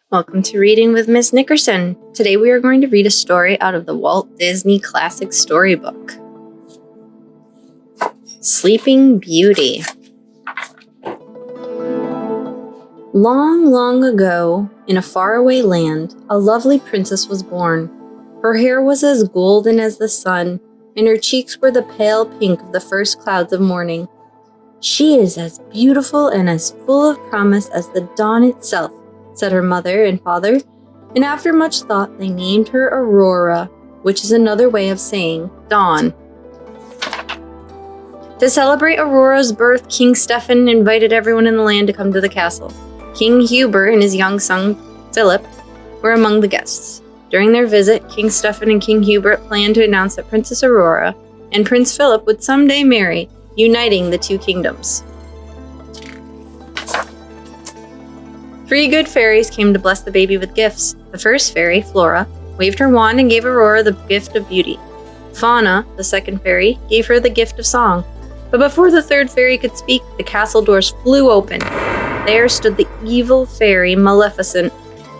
Welcome to Reading with Miss Nickerson. Today we are going to read a story out of the Walt Disney Classic Storybook. Sleeping Beauty. Long, long ago, in a faraway land, a lovely princess was born. Her hair was as golden as the sun, and her cheeks were the pale pink of the first clouds of morning. "She is as beautiful and as full of promise as the dawn itself," said her mother and father, and after much thought they named her Aurora, which is another way of saying dawn. To celebrate Aurora's birth, King Stephen invited everyone in the land to come to the castle. King Hubert and his young son, Philip, were among the guests. During their visit, King Stephen and King Hubert planned to announce that Princess Aurora and Prince Phillip would someday marry, uniting the two kingdoms. 3 good fairies came to bless the baby with gifts. The first fairy, Flora, waved her wand and gave Aurora the gift of beauty. Fauna, the second fairy, gave her the gift of song. But before the third fairy could speak, the castle doors flew open. There stood the evil fairy, Maleficent.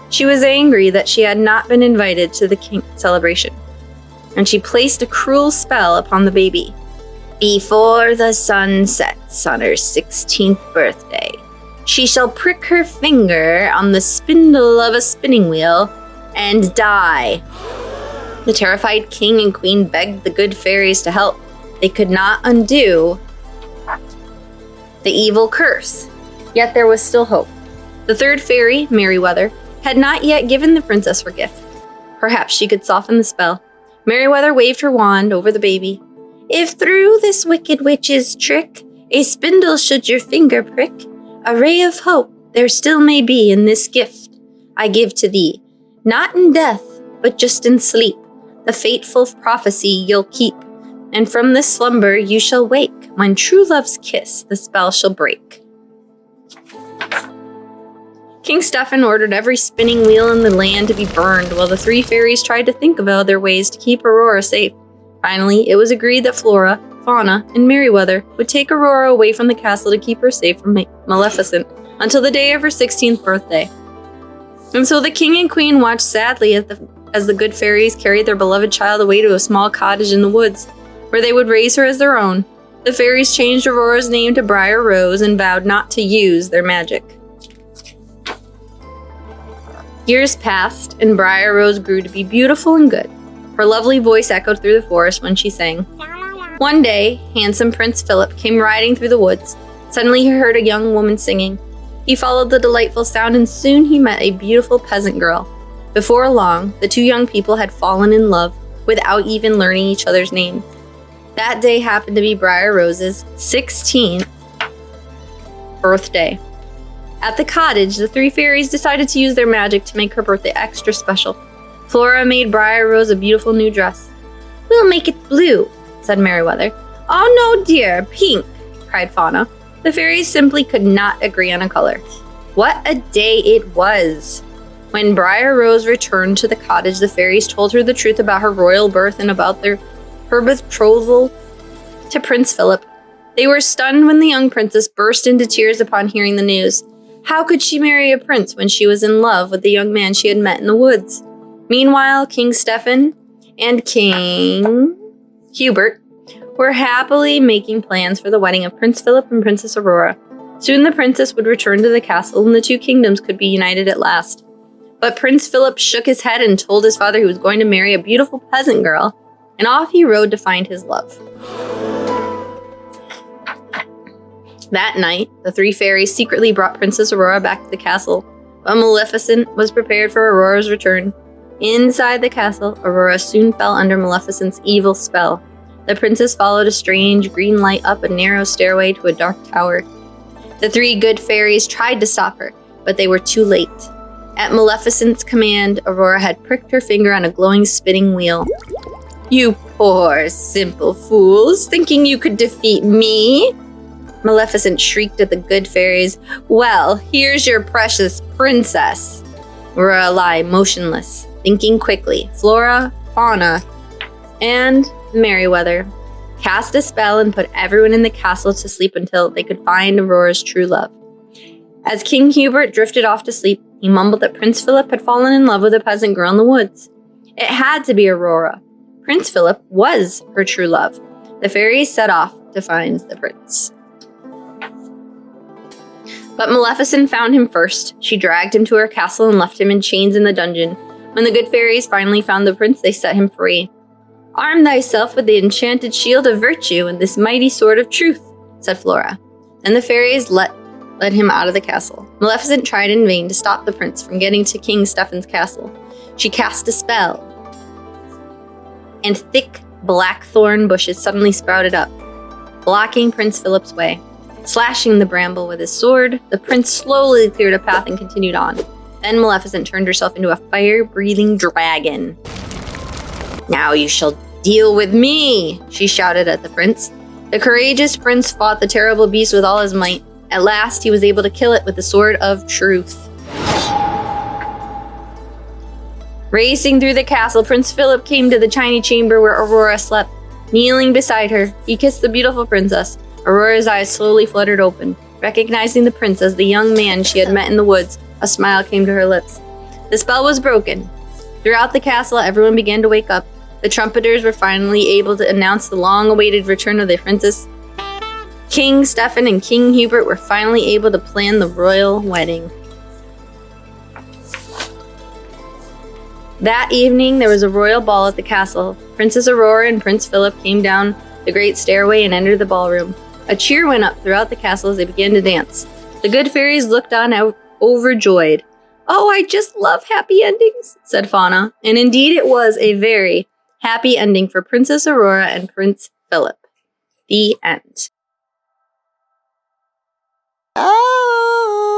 She was angry that she had not been invited to the celebration, and she placed a cruel spell upon the baby. "Before the sun sets on her 16th birthday, she shall prick her finger on the spindle of a spinning wheel and die." The terrified king and queen begged the good fairies to help. They could not undo the evil curse, yet there was still hope. The third fairy, Merryweather, had not yet given the princess her gift. Perhaps she could soften the spell. Merryweather waved her wand over the baby. "If through this wicked witch's trick a spindle should your finger prick, a ray of hope there still may be in this gift I give to thee. Not in death, but just in sleep, the fateful prophecy you'll keep, and from this slumber you shall wake, when true love's kiss the spell shall break." King Stephen ordered every spinning wheel in the land to be burned, while the 3 fairies tried to think of other ways to keep Aurora safe. Finally, it was agreed that Flora, Fauna, and Merryweather would take Aurora away from the castle to keep her safe from Maleficent until the day of her 16th birthday. And so the king and queen watched sadly as the good fairies carried their beloved child away to a small cottage in the woods, where they would raise her as their own. The fairies changed Aurora's name to Briar Rose and vowed not to use their magic. Years passed, and Briar Rose grew to be beautiful and good. Her lovely voice echoed through the forest when she sang. One day, handsome Prince Phillip came riding through the woods. Suddenly he heard a young woman singing. He followed the delightful sound, and soon he met a beautiful peasant girl. Before long, the 2 young people had fallen in love without even learning each other's names. That day happened to be Briar Rose's 16th birthday. At the cottage, the 3 fairies decided to use their magic to make her birthday extra special. Flora made Briar Rose a beautiful new dress. "We'll make it blue," said Merryweather. "Oh no, dear, pink," cried Fauna. The fairies simply could not agree on a color. What a day it was! When Briar Rose returned to the cottage, the fairies told her the truth about her royal birth and about her betrothal to Prince Philip. They were stunned when the young princess burst into tears upon hearing the news. How could she marry a prince when she was in love with the young man she had met in the woods? Meanwhile, King Stephen and King Hubert were happily making plans for the wedding of Prince Philip and Princess Aurora. Soon the princess would return to the castle and the 2 kingdoms could be united at last. But Prince Philip shook his head and told his father he was going to marry a beautiful peasant girl, and off he rode to find his love. That night, the 3 fairies secretly brought Princess Aurora back to the castle, but Maleficent was prepared for Aurora's return. Inside the castle, Aurora soon fell under Maleficent's evil spell. The princess followed a strange green light up a narrow stairway to a dark tower. The 3 good fairies tried to stop her, but they were too late. At Maleficent's command, Aurora had pricked her finger on a glowing spinning wheel. "You poor, simple fools, thinking you could defeat me?" Maleficent shrieked at the good fairies. "Well, here's your precious princess." Aurora lay motionless, thinking quickly. Flora, Fauna, and Merryweather cast a spell and put everyone in the castle to sleep until they could find Aurora's true love. As King Hubert drifted off to sleep, He mumbled that Prince Phillip had fallen in love with a peasant girl in the woods. It had to be Aurora. Prince Phillip was her true love. The fairies set off to find the prince. But Maleficent found him first. She dragged him to her castle and left him in chains in the dungeon. When the good fairies finally found the prince, they set him free. "Arm thyself with the enchanted shield of virtue and this mighty sword of truth," said Flora. Then the fairies led him out of the castle. Maleficent tried in vain to stop the prince from getting to King Stephen's castle. She cast a spell, and thick blackthorn bushes suddenly sprouted up, blocking Prince Philip's way. Slashing the bramble with his sword, the prince slowly cleared a path and continued on. Then Maleficent turned herself into a fire-breathing dragon. "Now you shall deal with me," she shouted at the prince. The courageous prince fought the terrible beast with all his might. At last, he was able to kill it with the sword of truth. Racing through the castle, Prince Philip came to the tiny chamber where Aurora slept. Kneeling beside her, he kissed the beautiful princess. Aurora's eyes slowly fluttered open. Recognizing the prince as the young man she had met in the woods, a smile came to her lips. The spell was broken. Throughout the castle, everyone began to wake up. The trumpeters were finally able to announce the long-awaited return of the princess. King Stephen and King Hubert were finally able to plan the royal wedding. That evening, there was a royal ball at the castle. Princess Aurora and Prince Philip came down the great stairway and entered the ballroom. A cheer went up throughout the castle as they began to dance. The good fairies looked on overjoyed. "Oh, I just love happy endings," said Fauna. And indeed it was a very happy ending for Princess Aurora and Prince Philip. The end. Oh.